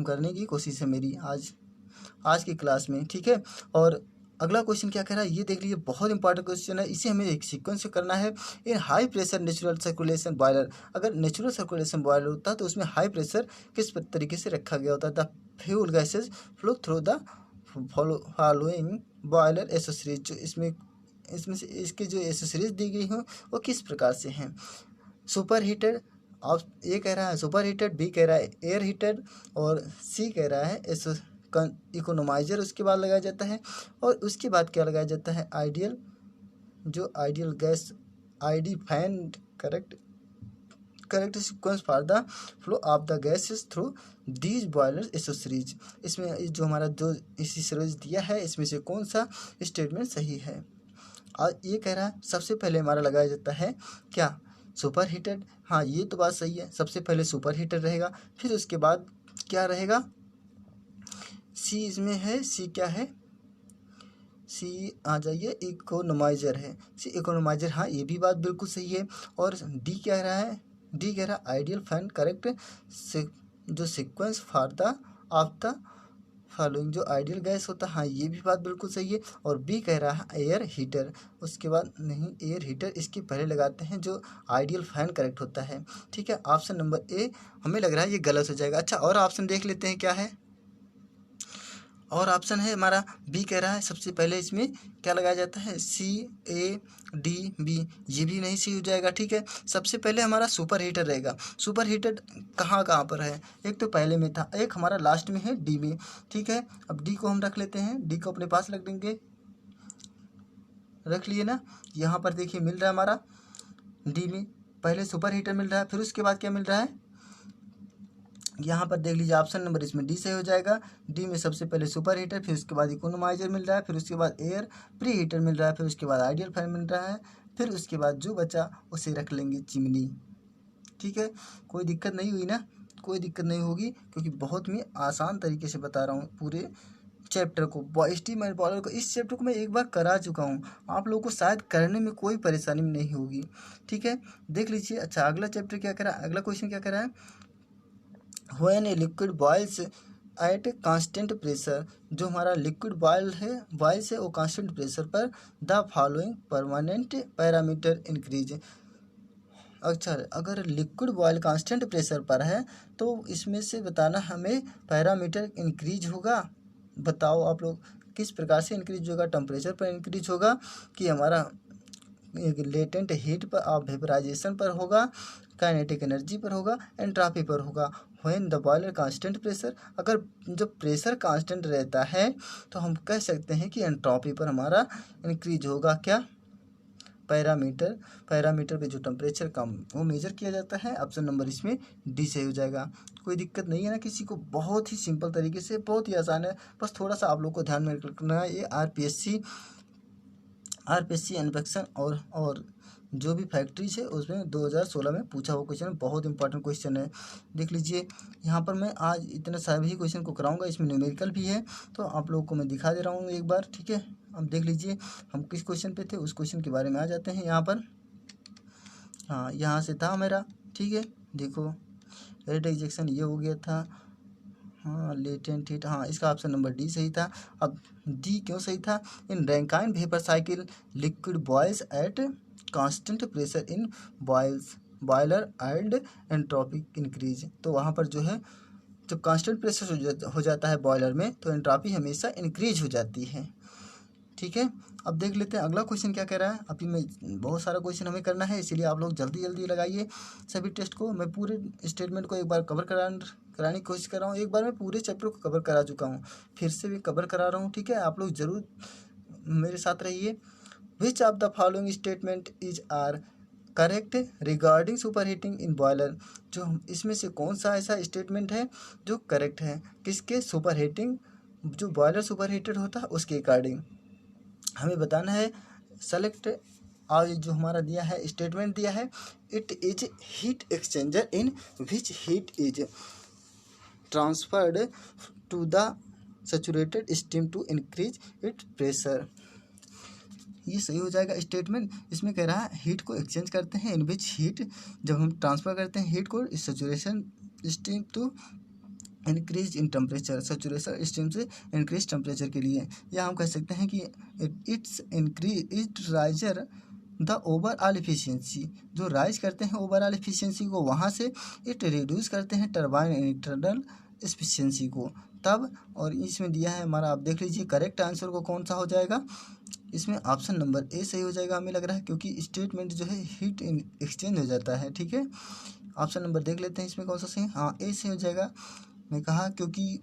करने की कोशिश है मेरी आज की क्लास में, ठीक है। और अगला क्वेश्चन क्या कह रहा है ये देख लीजिए, बहुत इंपॉर्टेंट क्वेश्चन है, इसे हमें एक सीक्वेंस से करना है। इन high pressure natural circulation boiler, अगर नेचुरल सर्कुलेशन बॉयलर होता है तो उसमें हाई प्रेशर किस तरीके से रखा गया होता है? The fuel gases flow through the following boiler accessories, जो इसमें से इसकी जो एसेसरीज दी गई हैं वो किस प्रकार से हैं? सुपर हीटेड, आप ए कह रहा है सुपर हीटेड, बी कह रहा है एयर हीटेड, और सी कह रहा है इकोनोमाइजर उसके बाद लगाया जाता है। और उसके बाद क्या लगाया जाता है? Ideal gas, ID fan, correct correct sequence for the flow of the gases through these boiler accessories. इसमें जो हमारा जो एसेसरीज दिया है इसमें से कौन सा स्टेटमेंट सही है। और ये कह रहा है सबसे पहले हमारा लगाया जाता है क्या, सुपर हीटेड। हाँ ये तो बात सही है, सबसे पहले सुपर हीटेड रहेगा, फिर उसके बाद क्या रहेगा, सी इसमें है, सी क्या है, सी आ जाइए इकोनोमाइजर है, सी इकोनोमाइजर। हाँ ये भी बात बिल्कुल सही है। और डी क्या कह रहा है, डी कह रहा है आइडियल फैन करेक्ट जो sequence for the of the following, जो आइडियल गैस होता है। हाँ ये भी बात बिल्कुल सही है। और बी कह रहा है एयर हीटर, उसके बाद नहीं एयर हीटर इसके पहले लगाते हैं जो आइडियल फैन करेक्ट होता है। ठीक है, ऑप्शन नंबर ए हमें लग रहा है ये गलत हो जाएगा। अच्छा और ऑप्शन देख लेते हैं क्या है, और ऑप्शन है हमारा बी कह रहा है सबसे पहले इसमें क्या लगाया जाता है, सी ए डी बी, ये भी नहीं सी हो जाएगा। ठीक है, सबसे पहले हमारा सुपर हीटर रहेगा। सुपर हीटर कहाँ कहाँ पर है, एक तो पहले में था, एक हमारा लास्ट में है डी में। ठीक है, अब डी को हम रख लेते हैं, डी को अपने पास रख देंगे, रख लिए ना। यहाँ पर देखिए मिल रहा है हमारा डी में पहले सुपर हीटर मिल रहा है, फिर उसके बाद क्या मिल रहा है, यहाँ पर देख लीजिए ऑप्शन नंबर इसमें डी सही हो जाएगा। डी में सबसे पहले सुपर हीटर, फिर उसके बाद इकोनोमाइजर मिल रहा है, फिर उसके बाद एयर प्री हीटर मिल रहा है, फिर उसके बाद आइडियल फैन मिल रहा है, फिर उसके बाद जो बचा उसे रख लेंगे चिमनी। ठीक है, कोई दिक्कत नहीं हुई ना, कोई दिक्कत नहीं होगी क्योंकि बहुत ही आसान तरीके से बता रहा हूँ पूरे चैप्टर को। स्टीम एंड बॉयलर को इस चैप्टर को मैं एक बार करा चुका हूँ, आप लोगों को शायद करने में कोई परेशानी नहीं होगी। ठीक है, देख लीजिए। अच्छा अगला चैप्टर क्या करा, अगला क्वेश्चन क्या करा है, when a liquid boils at constant pressure, जो हमारा लिक्विड बॉयल्स है वो कांस्टेंट प्रेशर पर the following permanent parameter increase. अच्छा अगर लिक्विड बॉयल कांस्टेंट प्रेशर पर है तो इसमें से बताना हमें पैरामीटर इंक्रीज होगा। बताओ आप लोग किस प्रकार से इंक्रीज होगा, टेम्परेचर पर इंक्रीज होगा कि हमारा लेटेंट हीट पर और वेपराइजेशन पर होगा, काइनेटिक एनर्जी पर होगा, एंट्रोपी पर होगा। When the boiler constant pressure, अगर जब प्रेशर कांस्टेंट रहता है तो हम कह सकते हैं कि एंट्रोपी पर हमारा इंक्रीज होगा क्या, पैरामीटर पे जो टेम्परेचर का वो मेजर किया जाता है। ऑप्शन नंबर इसमें डी से हो जाएगा। कोई दिक्कत नहीं है ना किसी को, बहुत ही सिंपल तरीके से, बहुत ही आसान है, बस थोड़ा सा आप लोग को ध्यान में रखना है। ये आरपीएससी इन्फेक्शन और जो भी फैक्ट्रीज है उसमें 2016 में पूछा हुआ क्वेश्चन, बहुत इंपॉर्टेंट क्वेश्चन है। देख लीजिए यहाँ पर मैं आज इतने सभी क्वेश्चन को कराऊंगा, इसमें न्यूमेरिकल भी है तो आप लोगों को मैं दिखा दे रहा हूँ एक बार। ठीक है, अब देख लीजिए हम किस क्वेश्चन पे थे, उस क्वेश्चन के बारे में आ जाते हैं यहाँ पर। हाँ यहाँ से था मेरा। ठीक है, देखो रेड रिजेक्शन ये हो गया था, हाँ लेटेंट हीट, हाँ इसका ऑप्शन नंबर डी सही था। अब डी क्यों सही था, in Rankine vapour cycle liquid boils at constant pressure in boiler and entropy increase. तो वहाँ पर जो है जब कांस्टेंट प्रेशर हो जाता है बॉयलर में तो एंट्रोपी हमेशा इंक्रीज हो जाती है। ठीक है, अब देख लेते हैं अगला क्वेश्चन क्या कह रहा है। अभी मैं बहुत सारा क्वेश्चन हमें करना है, इसीलिए आप लोग जल्दी जल्दी लगाइए सभी टेस्ट को। मैं पूरे स्टेटमेंट को एक बार कवर कराने की कोशिश कर रहा हूँ। एक बार मैं पूरे चैप्टर को कवर करा चुका हूँ, फिर से भी कवर करा रहा हूँ। ठीक है, आप लोग ज़रूर मेरे साथ रहिए। Which of the following statement is are correct regarding superheating in boiler, जो इसमें से कौन सा ऐसा स्टेटमेंट है जो करेक्ट है, किसके, सुपर हीटिंग, जो बॉयलर सुपर हीटेड होता है उसके अकॉर्डिंग हमें बताना है। सेलेक्ट, और जो हमारा दिया है स्टेटमेंट दिया है, it is heat exchanger in which heat is transferred to the saturated steam to increase it pressure. ये सही हो जाएगा स्टेटमेंट। इसमें कह रहा है हीट को एक्सचेंज करते हैं, इन विच हीट, जब हम ट्रांसफ़र करते हैं हीट को saturation steam to increase in temperature, saturation steam से इंक्रीज टेम्परेचर के लिए। या हम कह सकते हैं कि it raises the overall efficiency, जो राइज करते हैं ओवरऑल एफिशिएंसी को, वहाँ से इट रिड्यूस करते हैं टरबाइन इंटरनल एफिशिएंसी को तब। और इसमें दिया है हमारा, आप देख लीजिए करेक्ट आंसर को कौन सा हो जाएगा, इसमें ऑप्शन नंबर ए सही हो जाएगा हमें लग रहा है, क्योंकि स्टेटमेंट जो है हीट एक्सचेंज हो जाता है। ठीक है, ऑप्शन नंबर देख लेते हैं इसमें कौन सा सही है। हाँ ए सही हो जाएगा। मैं कहा क्योंकि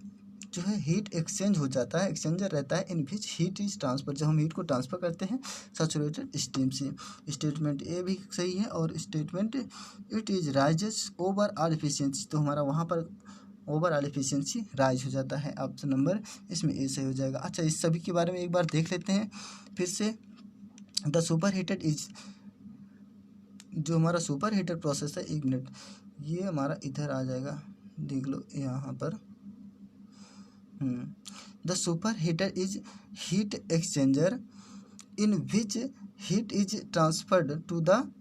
जो है हीट एक्सचेंज हो जाता है, एक्सचेंजर रहता है इन विच हीट इज ट्रांसफर, जब हम हीट को ट्रांसफर करते हैं सैचुरेटेड स्टीम से। स्टेटमेंट ए भी सही है और statement it is rises over all efficiency, तो हमारा वहाँ पर ओवरऑल एफिशिएंसी राइज हो जाता है। ऑप्शन नंबर इसमें ए सही हो जाएगा। अच्छा, इस सभी के बारे में एक बार देख लेते हैं फिर से। द सुपर हीटेड इज, जो हमारा सुपर हीटर प्रोसेस है, एक मिनट, ये हमारा इधर आ जाएगा, देख लो यहाँ पर। The super heater is heat exchanger in which heat is transferred to the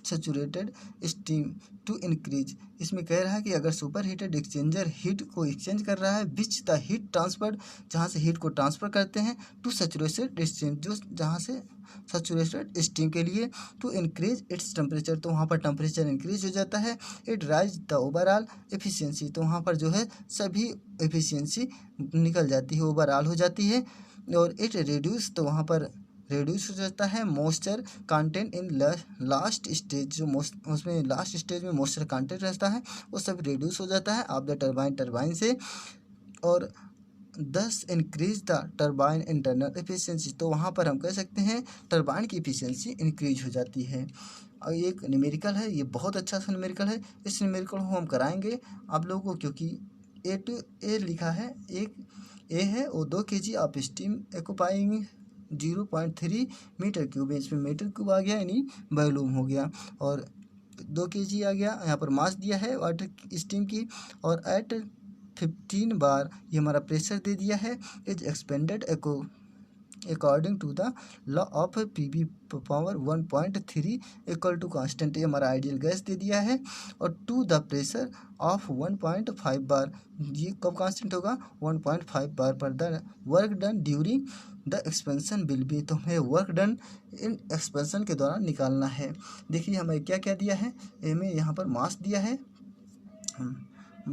saturated steam to increase. इसमें कह रहा है कि अगर सुपर हीटेड एक्सचेंजर हीट को एक्सचेंज कर रहा है विच द हीट ट्रांसफर्ड, जहाँ से हीट को ट्रांसफर करते हैं, टू सैचुरेटेड स्टीम, जो जहाँ से सैचुरेटेड स्टीम के लिए, टू इंक्रीज इट्स टेम्परेचर, तो वहाँ पर टेम्परेचर इंक्रीज हो जाता है। It rise the overall efficiency, तो वहाँ पर जो है सभी एफिशिएंसी निकल जाती है, ओवरऑल हो जाती है। और इट रिड्यूस, तो वहाँ पर रिड्यूस हो जाता है moisture content in last stage, जो उसमें लास्ट स्टेज में मॉइस्चर कंटेंट रहता है वो सब रिड्यूस हो जाता है ऑफ द टरबाइन से। और 10 increase the turbine internal efficiency, तो वहाँ पर हम कह सकते हैं टरबाइन की एफिशिएंसी इंक्रीज हो जाती है। और एक न्यूमेरिकल है, ये बहुत अच्छा सा न्यूमेरिकल है, इस न्यूमेरिकल को हम कराएंगे आप लोगों को, क्योंकि ए टू ए लिखा है, एक ए है और 2 kg of steam occupying 0.3 metre cube है, इसमें मीटर क्यूब आ गया यानी वॉल्यूम हो गया, और 2 kg आ गया, यहाँ पर मास दिया है वाटर स्टीम की, और एट 15 बार ये हमारा प्रेशर दे दिया है, is expanded according to the law of PV power 1.3 equal to constant, ये हमारा आइडियल गैस दे दिया है, और to the pressure of 1.5 bar, ये कब कांस्टेंट होगा 1.5 बार पर the work done during the expansion will be, तो हमें वर्क डन इन एक्सपेंशन के दौरान निकालना है। देखिए हमें क्या क्या दिया है, हमें यहाँ पर मास दिया है,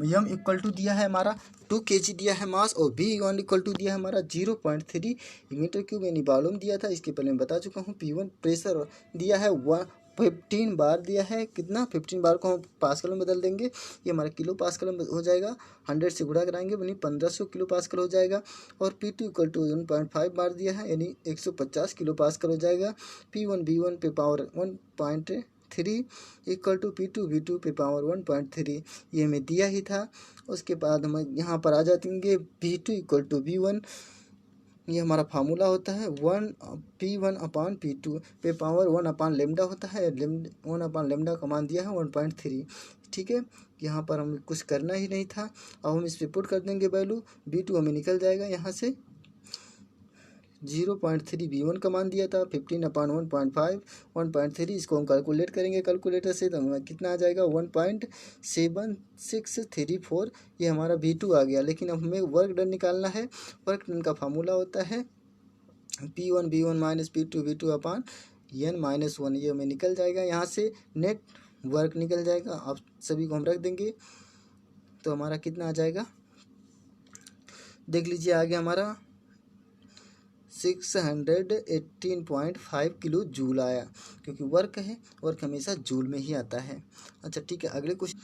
यम इक्वल टू दिया है हमारा 2 kg दिया है मास, और V1 इक्वल टू दिया है हमारा 0.3 मीटर क्यूब यानी वॉल्यूम दिया था, इसके पहले मैं बता चुका हूँ। P1 प्रेशर दिया है 15 बार दिया है, कितना 15 बार को हम पास्कल में बदल देंगे, ये हमारा किलो पास्कल में हो जाएगा, 100 से गुणा कराएंगे बनी 1500 किलो पास्कल हो जाएगा। और P2 इक्वल टू 1.5 बार दिया है यानी 150 किलो पास्कल हो जाएगा। P1 V1 पे power 1.3 equal to P2 V2 पे पावर 1.3, ये हमें दिया ही था। उसके बाद हम यहाँ पर आ जाएंगे P2 इक्वल टू V1, ये हमारा फार्मूला होता है 1 अपॉन P2 पे पावर 1 अपॉन लेमडा होता है, 1 अपॉन लेमडा का मान दिया है 1.3, ठीक है। यहाँ पर हमें कुछ करना ही नहीं था, अब हम इस पर पुट कर देंगे वैल्यू, V2 हमें निकल जाएगा यहाँ से 0.3, V1 का मान दिया था 15 अपॉन 1.3, इसको हम कैलकुलेट करेंगे कैलकुलेटर से, तो हमें कितना आ जाएगा 1.7634, ये हमारा V2 आ गया। लेकिन अब हमें वर्क डन निकालना है, वर्क डन का फार्मूला होता है P1 V1 minus P2 V2 upon N-1, ये हमें निकल जाएगा, यहाँ से नेट वर्क निकल जाएगा, आप सभी को हम रख देंगे, तो हमारा कितना आ जाएगा देख लीजिए, आ गया हमारा 618.5 किलो जूल आया, क्योंकि वर्क है, वर्क हमेशा जूल में ही आता है। अच्छा ठीक है, अगले क्वेश्चन,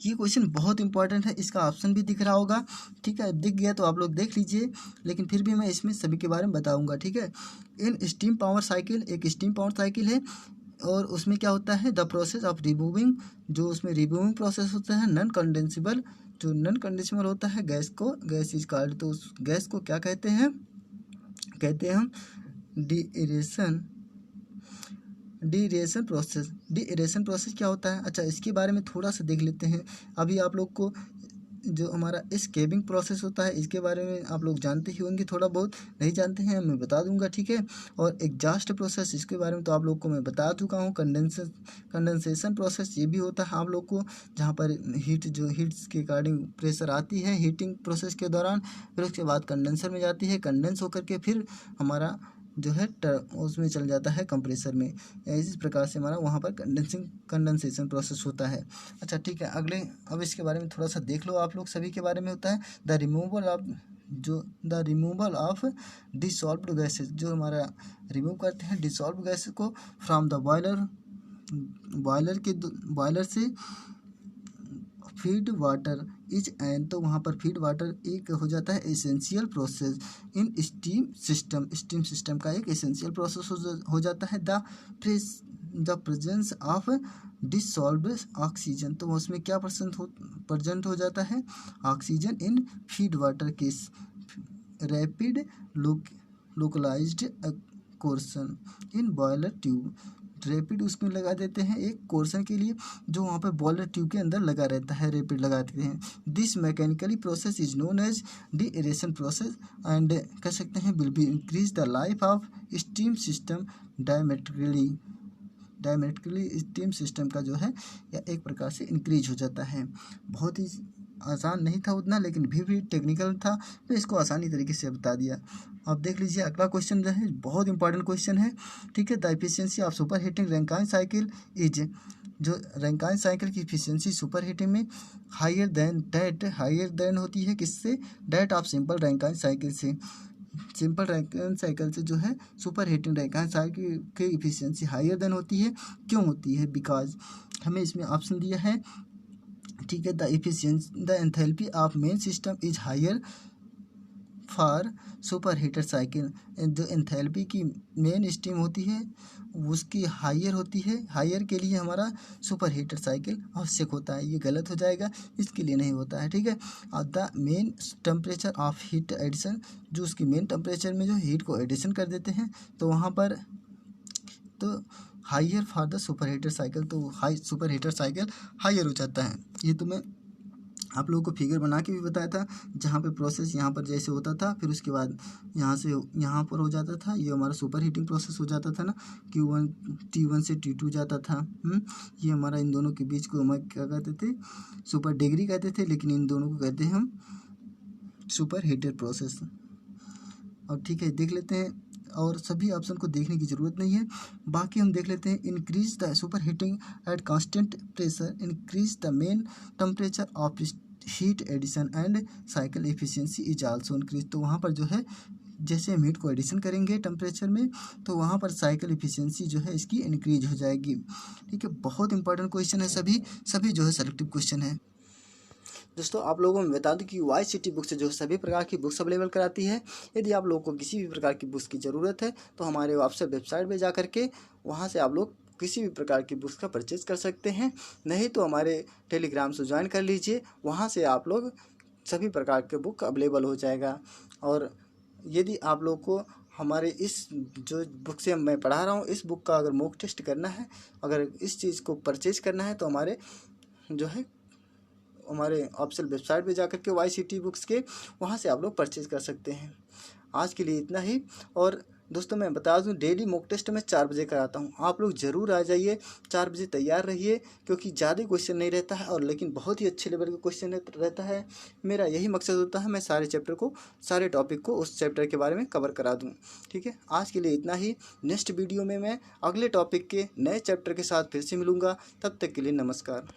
ये क्वेश्चन बहुत इंपॉर्टेंट है, इसका ऑप्शन भी दिख रहा होगा, ठीक है, दिख गया तो आप लोग देख लीजिए, लेकिन फिर भी मैं इसमें सभी के बारे में बताऊंगा, ठीक है। इन स्टीम पावर साइकिल, एक स्टीम पावर साइकिल है, और उसमें क्या होता है, द प्रोसेस ऑफ रिमूविंग, जो उसमें रिमूविंग प्रोसेस होता है, नॉन कंडेंसिबल, जो नॉन कंडेंसिबल होता है गैस को, गैस इज कॉल्ड, तो उस गैस को क्या कहते हैं हम डीएरेशन प्रोसेस क्या होता है। अच्छा, इसके बारे में थोड़ा सा देख लेते हैं। अभी आप लोग को जो हमारा स्केबिंग प्रोसेस होता है, इसके बारे में आप लोग जानते ही होंगे, थोड़ा बहुत नहीं जानते हैं मैं बता दूंगा, ठीक है। और एग्जॉस्ट प्रोसेस, इसके बारे में तो आप लोग को मैं बता चुका हूँ। कंडेंसेशन प्रोसेस ये भी होता है आप लोग को, जहाँ पर हीट्स के अकॉर्डिंग प्रेशर आती है हीटिंग प्रोसेस के दौरान, फिर उसके बाद कंडेंसर में जाती है, कंडेंस होकर के फिर हमारा जो है उसमें चल जाता है कंप्रेसर में। इस प्रकार से हमारा वहाँ पर कंडेंसेशन प्रोसेस होता है। अच्छा ठीक है, अगले अब इसके बारे में थोड़ा सा देख लो आप लोग, सभी के बारे में होता है the removal of dissolved gases, जो हमारा रिमूव करते हैं डिसॉल्व गैसेस को फ्रॉम द बॉयलर से फीड वाटर इज एन, तो वहाँ पर फीड वाटर एक हो जाता है essential process in steam system का एक एसेंशियल प्रोसेस हो जाता है। The presence of dissolved oxygen, तो उसमें क्या प्रेजेंट हो जाता है, ऑक्सीजन इन फीड वाटर के rapid localized corrosion in boiler tube. Rapid उसमें लगा देते हैं एक कोर्सन के लिए जो वहाँ पर बॉयलर ट्यूब के अंदर लगा रहता है, रैपिड लगा देते हैं। This mechanically process is known as deaeration process and कह सकते हैं will be increase the life of steam system diametrically steam system का जो है या एक प्रकार से इंक्रीज हो जाता है। बहुत ही आसान नहीं था उतना, लेकिन भी टेक्निकल था, तो इसको आसानी तरीके से बता दिया। अब देख लीजिए अगला क्वेश्चन जो है बहुत इंपॉर्टेंट क्वेश्चन है, ठीक है। The efficiency of super heating Rankine cycle is, जो रैंकाइन साइकिल की एफिशिएंसी सुपर हीटिंग में हायर देन होती है किससे, that of simple Rankine cycle से। सिंपल रैंकाइन साइकिल से जो है सुपर हीटिंग रैंकाइन साइकिल की एफिशिएंसी हायर देन होती है। क्यों होती है, बिकॉज हमें इसमें ऑप्शन दिया है, ठीक है। The enthalpy of main system is higher for super heater cycle, जो एंथैल्पी की मेन स्टीम होती है उसकी हायर होती है, हायर के लिए हमारा सुपर हीटर साइकिल आवश्यक होता है। ये गलत हो जाएगा, इसके लिए नहीं होता है, ठीक है। और the mean temperature of heat addition, जो उसकी मेन टेम्परेचर में जो हीट को एडिशन कर देते हैं तो वहाँ पर तो higher for the super heater cycle, तो सुपर हीटर साइकिल हायर हो जाता है। ये तो मैं आप लोगों को फिगर बना के भी बताया था, जहाँ पे प्रोसेस यहाँ पर जैसे होता था, फिर उसके बाद यहाँ से यहाँ पर हो जाता था, ये हमारा सुपर हीटिंग प्रोसेस हो जाता था ना, Q1 T1 से T2 जाता था। ये हमारा इन दोनों के बीच को हम क्या कहते थे, सुपर डिग्री कहते थे, लेकिन इन दोनों को कहते हैं हम सुपर हीटर प्रोसेस। अब ठीक है, देख लेते हैं, और सभी ऑप्शन को देखने की ज़रूरत नहीं है, बाकी हम देख लेते हैं। Increase the super heating at constant pressure increase the mean temperature of heat addition and cycle efficiency is also increase, तो वहाँ पर जो है जैसे हम हीट को एडिशन करेंगे टेम्परेचर में तो वहाँ पर साइकिल एफिशिएंसी जो है इसकी इंक्रीज हो जाएगी, ठीक है। बहुत इंपॉर्टेंट क्वेश्चन है, सभी जो है सेलेक्टिव क्वेश्चन है। दोस्तों आप लोगों में बता दूं कि YCT बुक से जो सभी प्रकार की बुक्स अवेलेबल कराती है। यदि आप लोगों को किसी भी प्रकार की बुक्स की ज़रूरत है तो हमारे वेबसाइट पे जा करके वहाँ से आप लोग किसी भी प्रकार की बुक्स का परचेज कर सकते हैं। नहीं तो हमारे टेलीग्राम से ज्वाइन कर लीजिए, वहाँ से आप लोग सभी प्रकार के बुक अवेलेबल हो जाएगा। और यदि आप लोग को हमारे इस जो बुक से मैं पढ़ा रहा हूँ इस बुक का अगर मॉक टेस्ट करना है, अगर इस चीज़ को परचेज करना है तो हमारे जो है हमारे ऑफिशियल वेबसाइट पे जाकर के YCT बुक्स के वहाँ से आप लोग परचेज कर सकते हैं। आज के लिए इतना ही। और दोस्तों मैं बता दूं डेली मॉक टेस्ट मैं 4 बजे कराता हूँ, आप लोग ज़रूर आ जाइए, 4 बजे तैयार रहिए, क्योंकि ज़्यादा क्वेश्चन नहीं रहता है और लेकिन बहुत ही अच्छे लेवल का क्वेश्चन रहता है। मेरा यही मकसद होता है मैं सारे टॉपिक को उस चैप्टर के बारे में कवर करा दूँ, ठीक है। आज के लिए इतना ही। नेक्स्ट वीडियो में मैं अगले टॉपिक के नए चैप्टर के साथ फिर से मिलूँगा, तब तक के लिए नमस्कार।